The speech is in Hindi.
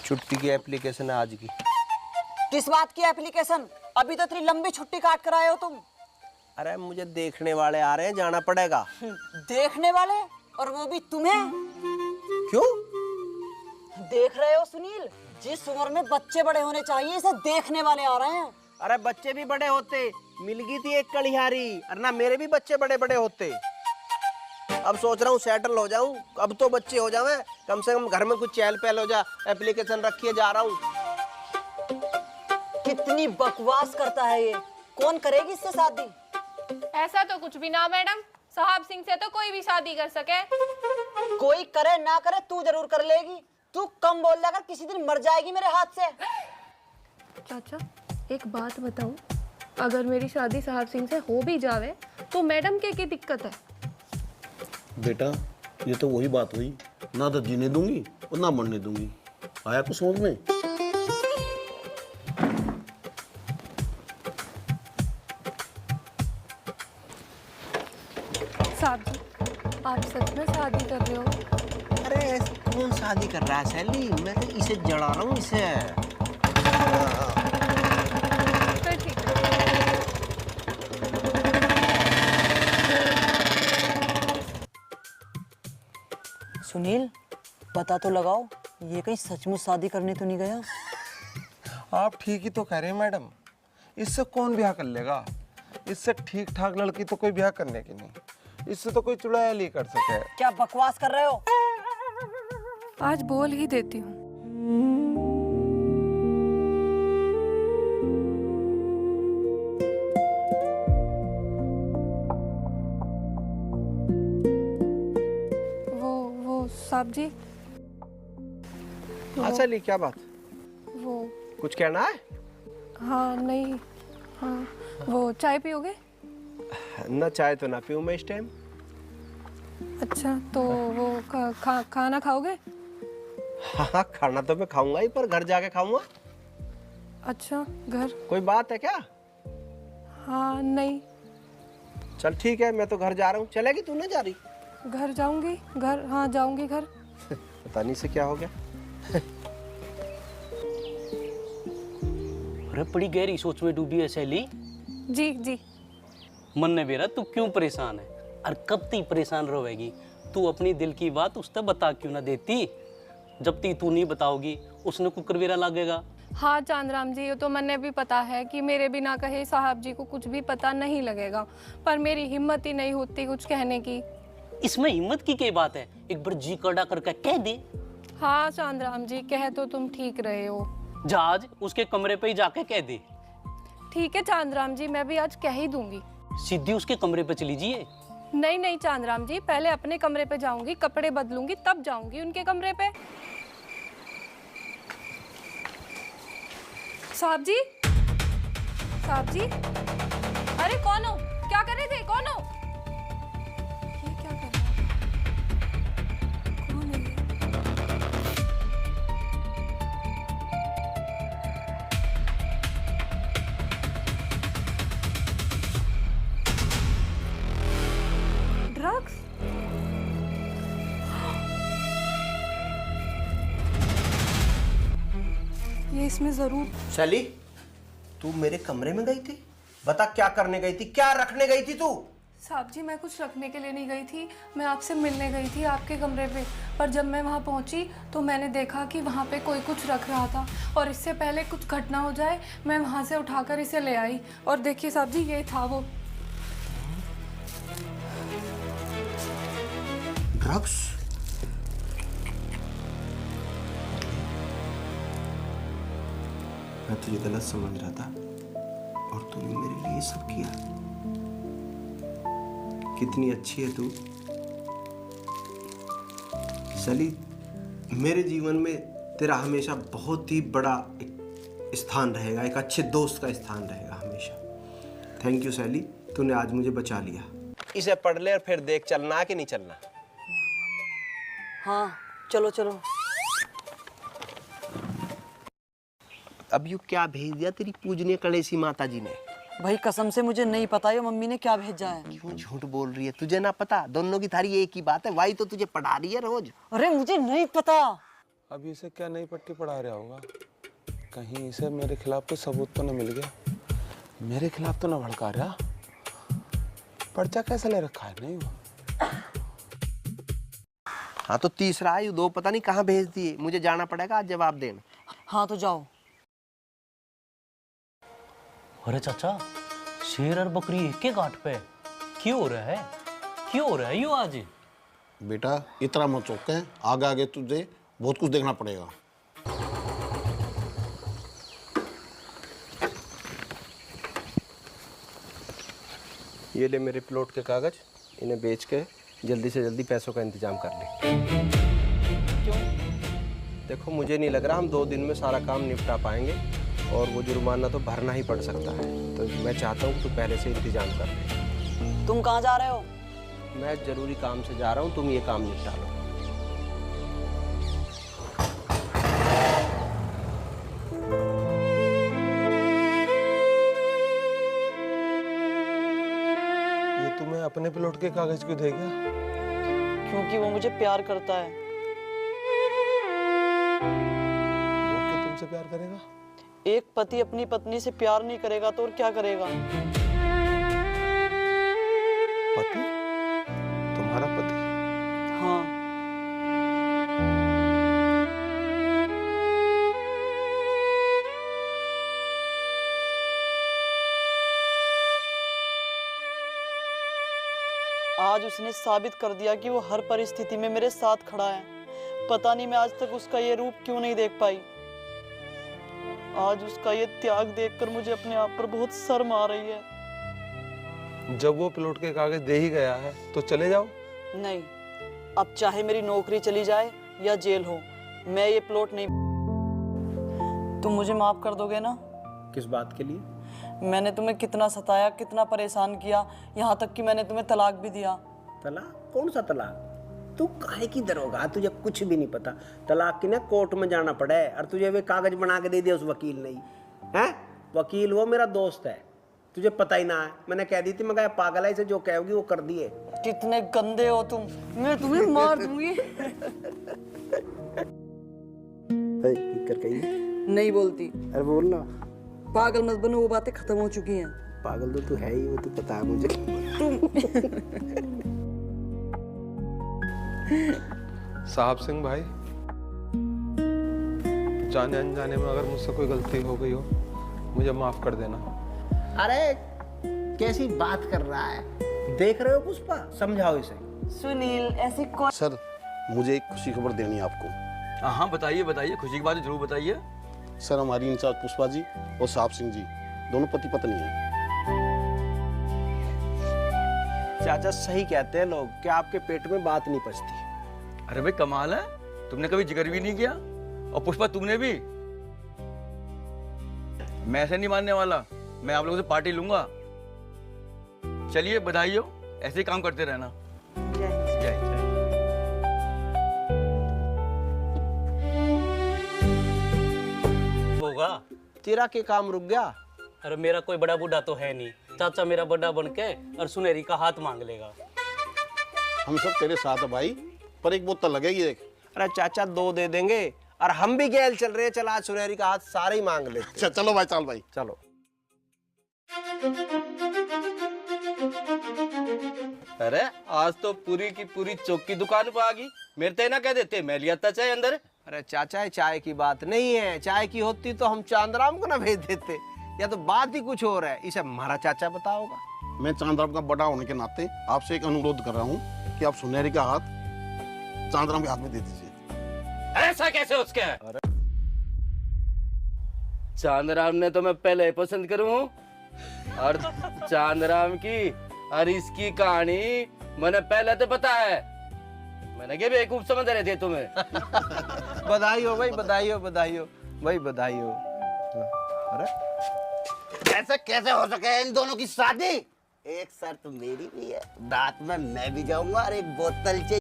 छुट्टी की एप्लीकेशन है आज की। किस बात की एप्लीकेशन? अभी तो इतनी लंबी छुट्टी काट कर आए हो तुम। अरे मुझे देखने वाले आ रहे हैं, जाना पड़ेगा। देखने वाले? और वो भी तुम्हें? क्यों? देख रहे हो सुनील, जिस उम्र में बच्चे बड़े होने चाहिए इसे देखने वाले आ रहे हैं। अरे बच्चे भी बड़े होते, मिल गई थी एक कलिहारी, वरना मेरे भी बच्चे बड़े बड़े होते। अब सोच रहा हूँ सेटल हो जाऊं, अब तो बच्चे हो जावे, कम से कम घर में कुछ चहल पहल हो जा। एप्लीकेशन रखिए, जा रहा हूँ। कितनी बकवास करता है ये। कौन करेगी इससे शादी? ऐसा तो कुछ भी ना मैडम, साहब सिंह से तो कोई भी शादी कर सके। कोई करे ना करे तू जरूर कर लेगी। तू कम बोल जाकर किसी दिन मर जाएगी मेरे हाथ से। चाचा एक बात बताऊं, अगर मेरी शादी साहब सिंह से हो भी जावे तो मैडम के दिक्कत है? बेटा ये तो वही बात हुई, ना तो जीने दूंगी और ना मरने दूंगी। आया कुछ समझ में? साहब जी, आप सच में शादी कर रहे हो? अरे कौन शादी कर रहा है सैली? मैं तो इसे जड़ा रहा हूँ इसे। तो ठीक है। सुनील, पता तो लगाओ, ये कहीं सचमुच शादी करने तो नहीं गया? आप ठीक ही तो कह रहे हैं मैडम, इससे कौन ब्याह कर लेगा? इससे ठीक ठाक लड़की तो कोई ब्याह करने की नहीं, इससे तो कोई चुड़ैल ही कर सके। क्या बकवास कर रहे हो? आज बोल ही देती हूँ। वो साहब जी, हाँ सैली, क्या बात? वो कुछ कहना है? हाँ नहीं, हाँ वो चाय पियोगे? ना चाय तो ना पीऊँ मैं इस टाइम। अच्छा तो वो खाना खाओगे? हाँ खाना तो मैं खाऊंगा ही, पर घर जाके खाऊंगा। अच्छा घर? कोई बात है क्या? हाँ नहीं। चल ठीक है, मैं तो घर जा रहा हूँ। चलेगी तू? ना जा रही? घर जाऊंगी, घर, हाँ जाऊंगी घर। पता नहीं से क्या हो गया। अरे बड़ी गहरी सोच में डूबी है सैली। जी जी। मन ने बेरा तू क्यों परेशान है? और कब ती परेशान रहेगी? तू अपनी दिल की बात उससे बता क्यों ना देती? जब ती तू नहीं बताओगी उसने कुकर बेरा लगेगा। हाँ चांदराम जी, ये तो मैंने भी पता है कि मेरे बिना कहे साहब जी को कुछ भी पता नहीं लगेगा, पर मेरी हिम्मत ही नहीं होती कुछ कहने की। इसमें हिम्मत की क्या बात है? एक बार जी कड़ा करके कह दे। हाँ चांदराम जी, कह तो तुम ठीक रहे हो। जहाज उसके कमरे पे ही जाके कह दे। ठीक है चांदराम जी, मैं भी आज कह ही दूंगी। सीधी उसके कमरे पे चली जाइए। नहीं नहीं चांदराम जी, पहले अपने कमरे पे जाऊंगी, कपड़े बदलूंगी, तब जाऊंगी उनके कमरे पे। साहब जी, साहब जी, अरे कौन हो? क्या कर रहे थे? कौन हो? ये क्या कर रहा है? कौन है ये? ड्रग्स? ये इसमें जरूर। सैली, तू मेरे कमरे में गई थी? बता क्या करने गई थी, क्या रखने गई थी तू? साहब जी, मैं कुछ रखने के लिए नहीं गई थी, मैं आपसे मिलने गई थी आपके कमरे पे। पर जब मैं वहाँ पहुँची तो मैंने देखा कि वहाँ पे कोई कुछ रख रहा था, और इससे पहले कुछ घटना हो जाए मैं वहाँ से उठाकर इसे ले आई, और देखिए साहब जी, ये था वो। ड्रग्स? मैं तुझे गलत समझ रहा था और तूने मेरे लिए सब किया। कितनी अच्छी है तू सैली। मेरे जीवन में तेरा हमेशा बहुत ही बड़ा एक स्थान रहेगा, एक अच्छे दोस्त का स्थान रहेगा हमेशा। थैंक यू सैली, तूने आज मुझे बचा लिया। इसे पढ़ ले और फिर देख चलना है कि नहीं चलना। हाँ चलो चलो। अब यू क्या भेज दिया तेरी पूजनीय कलेसी माता जी ने? भाई कसम से मुझे नहीं पता ये मम्मी ने क्या भेजा है। क्यों झूठ बोल रही है? तुझे ना पता? दोनों की थारी एक ही बात है, वही तो तुझे पढ़ा रही है रोज। अरे मुझे नहीं पता। अभी इसे क्या नई पट्टी पढ़ा रहा होगा? कहीं इसे मेरे खिलाफ कोई सबूत तो न मिल गया? मेरे खिलाफ तो न भड़का रहा? पर्चा कैसे ले रखा है? नहीं हुआ। हाँ तो तीसरा आयु 2 पता नहीं कहाँ भेज दिए, मुझे जाना पड़ेगा आज जवाब देना। हाँ तो जाओ। अरे चाचा, शेर और बकरी एक के घाट पे क्यों हो रहा है? क्यों हो रहा है यूं आज? बेटा इतना मत चौंक है, आगे आगे तुझे बहुत कुछ देखना पड़ेगा। ये ले मेरे प्लॉट के कागज, इन्हें बेच के जल्दी से जल्दी पैसों का इंतजाम कर ले। क्यों? देखो मुझे नहीं लग रहा हम 2 दिन में सारा काम निपटा पाएंगे, और वो जुर्माना तो भरना ही पड़ सकता है। तो मैं चाहता हूँ तू पहले से इंतजाम कर ले। तुम कहाँ जा रहे हो? मैं जरूरी काम से जा रहा हूँ, तुम ये काम निपटा लो। ये तुम्हें अपने प्लॉट के कागज क्यों दे गया? क्योंकि वो मुझे प्यार करता है। वो क्यों तुमसे प्यार करेगा? एक पति अपनी पत्नी से प्यार नहीं करेगा तो और क्या करेगा? पति? तुम्हारा पति? हाँ। आज उसने साबित कर दिया कि वो हर परिस्थिति में मेरे साथ खड़ा है। पता नहीं मैं आज तक उसका ये रूप क्यों नहीं देख पाई। आज उसका ये त्याग देखकर मुझे अपने आप पर बहुत शर्म आ रही है। जब वो प्लॉट के कागज दे ही गया है तो चले जाओ। नहीं, अब चाहे मेरी नौकरी चली जाए या जेल हो, मैं ये प्लॉट नहीं। तुम मुझे माफ कर दोगे ना? किस बात के लिए? मैंने तुम्हें कितना सताया, कितना परेशान किया, यहाँ तक कि मैंने तुम्हें तलाक भी दिया। तलाक? कौन सा तलाक? तू काहे की दरोगा? तुझे कुछ भी नहीं पता। तलाक की ना कोर्ट में जाना पड़े, और तुझे वे कागज बना के दे दिया उस वकील ने। हैं? वकील वो मेरा दोस्त है, तुझे पता ही ना है। मैंने कह दी थी, मैं कहा पागल है, इसे जो कहोगी वो कर दिए। कितने गंदे हो तुम, मैं तुम्हें मार दूंगी। कर कही नहीं बोलती। अरे बोल ना। पागल मत बनो, वो बातें खत्म हो चुकी हैं। पागल तो तू है ही, वो तो पता है मुझे। साहब सिंह भाई, जाने अनजाने में अगर मुझसे कोई गलती हो गई हो, मुझे माफ कर देना। अरे कैसी बात कर रहा है? देख रहे हो पुष्पा? समझाओ इसे। सुनील, ऐसी कौन? सर मुझे एक खुशी खबर देनी है आपको। हाँ बताइए बताइए, खुशी की बात जरूर बताइए। सर हमारी इंचार्ज पुष्पा जी और साहब सिंह जी दोनों पति पत्नी हैं। चाचा सही कहते हैं लोग कि आपके पेट में बात नहीं पचती। अरे भाई कमाल है, तुमने कभी जिक्र भी नहीं किया, और पुष्पा तुमने भी। मैं ऐसे नहीं मानने वाला, मैं आप लोगों से पार्टी लूंगा। चलिए बधाई हो, ऐसे ही काम करते रहना। जय जय। होगा। तेरा के काम रुक गया? अरे मेरा कोई बड़ा बूढ़ा तो है नहीं, चाचा मेरा बड़ा बन के और सुनेरी का हाथ मांग लेगा। हम सब तेरे साथ है भाई, पर एक बोतल लगेगी देख। अरे चाचा 2 दे देंगे, और हम भी गैल चल रहे हैं। चल आज सुनहरी का हाथ सारे ही मांग लेते। अच्छा चलो भाई, चाल भाई चलो। अरे आज तो पूरी की पूरी चौक की दुकान पर आ गई। मेरे तो ना कह देते, मैं लिया था चाय अंदर। अरे चाचा चाय की बात नहीं है, चाय की होती तो हम चांदराम को ना भेज देते। या तो बात ही कुछ और है, इसे हमारा चाचा बताओगा। मैं चांदराम का बड़ा होने के नाते आपसे एक अनुरोध कर रहा हूँ कि आप सुनहरी का हाथ चांदराम के हाथ में दे दीजिए। ऐसा कैसे उसके? चांदराम ने तो मैं पहले ही पसंद करूं, और चांदराम की और इसकी कहानी मैंने पहले तो पता है। मैंने क्या बेवकूफ समझ रहे थे तुम्हें? बधाई हो भाई, बधाई हो, बधाई हो भाई, बधाई हो। अरे ऐसा कैसे हो सके इन दोनों की शादी? एक शर्त मेरी भी है, रात में मैं भी जाऊंगा और एक बोतल से